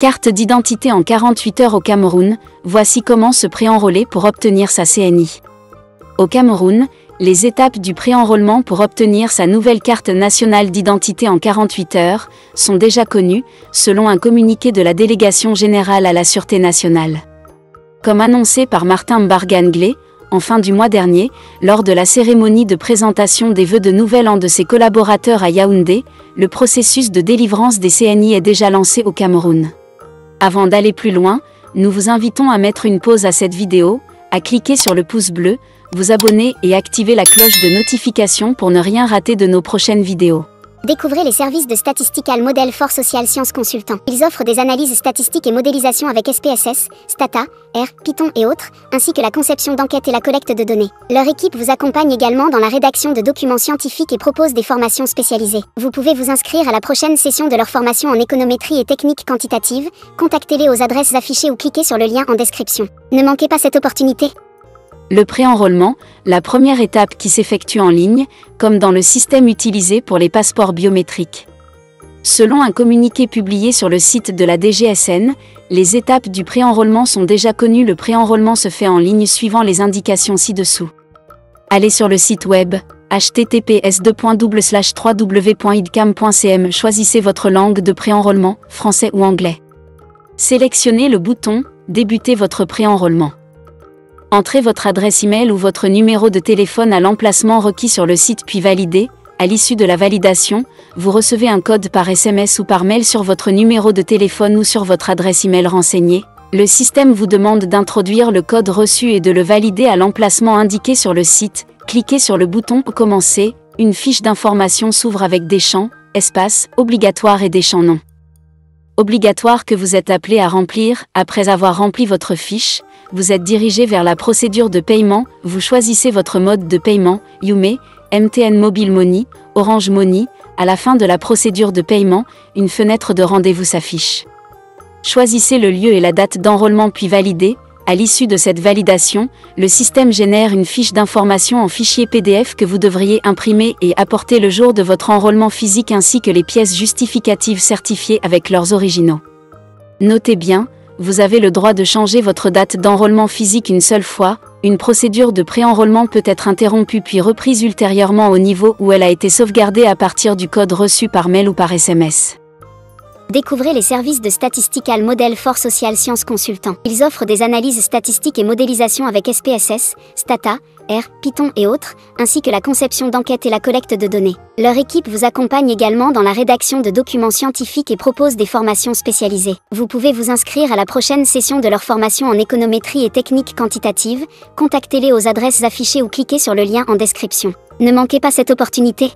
Carte d'identité en 48 heures au Cameroun, voici comment se préenrôler pour obtenir sa CNI. Au Cameroun, les étapes du préenrôlement pour obtenir sa nouvelle carte nationale d'identité en 48 heures sont déjà connues, selon un communiqué de la Délégation générale à la Sûreté nationale. Comme annoncé par Martin Mbarganglé, en fin du mois dernier, lors de la cérémonie de présentation des vœux de Nouvel An de ses collaborateurs à Yaoundé, le processus de délivrance des CNI est déjà lancé au Cameroun. Avant d'aller plus loin, nous vous invitons à mettre une pause à cette vidéo, à cliquer sur le pouce bleu, vous abonner et activer la cloche de notification pour ne rien rater de nos prochaines vidéos. Découvrez les services de Statistical Model for Social Sciences Consultants. Ils offrent des analyses statistiques et modélisation avec SPSS, Stata, R, Python et autres, ainsi que la conception d'enquêtes et la collecte de données. Leur équipe vous accompagne également dans la rédaction de documents scientifiques et propose des formations spécialisées. Vous pouvez vous inscrire à la prochaine session de leur formation en économétrie et technique quantitative. Contactez-les aux adresses affichées ou cliquez sur le lien en description. Ne manquez pas cette opportunité. Le préenrôlement, la première étape qui s'effectue en ligne, comme dans le système utilisé pour les passeports biométriques. Selon un communiqué publié sur le site de la DGSN, les étapes du préenrôlement sont déjà connues. Le préenrôlement se fait en ligne suivant les indications ci-dessous. Allez sur le site web https://www.idcam.cm. Choisissez votre langue de préenrôlement, français ou anglais. Sélectionnez le bouton « Débuter votre préenrôlement ». Entrez votre adresse email ou votre numéro de téléphone à l'emplacement requis sur le site puis validez. À l'issue de la validation, vous recevez un code par SMS ou par mail sur votre numéro de téléphone ou sur votre adresse email renseignée. Le système vous demande d'introduire le code reçu et de le valider à l'emplacement indiqué sur le site. Cliquez sur le bouton « Commencer ». Une fiche d'information s'ouvre avec des champs, espaces, obligatoires et des champs non obligatoires que vous êtes appelé à remplir. Après avoir rempli votre fiche, vous êtes dirigé vers la procédure de paiement. Vous choisissez votre mode de paiement, Youme, MTN Mobile Money, Orange Money. À la fin de la procédure de paiement, une fenêtre de rendez-vous s'affiche. Choisissez le lieu et la date d'enrôlement puis validez. À l'issue de cette validation, le système génère une fiche d'information en fichier PDF que vous devriez imprimer et apporter le jour de votre enrôlement physique ainsi que les pièces justificatives certifiées avec leurs originaux. Notez bien, vous avez le droit de changer votre date d'enrôlement physique une seule fois. Une procédure de préenrôlement peut être interrompue puis reprise ultérieurement au niveau où elle a été sauvegardée à partir du code reçu par mail ou par SMS. Découvrez les services de Statistical Model for Social Sciences Consultants. Ils offrent des analyses statistiques et modélisation avec SPSS, Stata, R, Python et autres, ainsi que la conception d'enquêtes et la collecte de données. Leur équipe vous accompagne également dans la rédaction de documents scientifiques et propose des formations spécialisées. Vous pouvez vous inscrire à la prochaine session de leur formation en économétrie et technique quantitative. Contactez-les aux adresses affichées ou cliquez sur le lien en description. Ne manquez pas cette opportunité.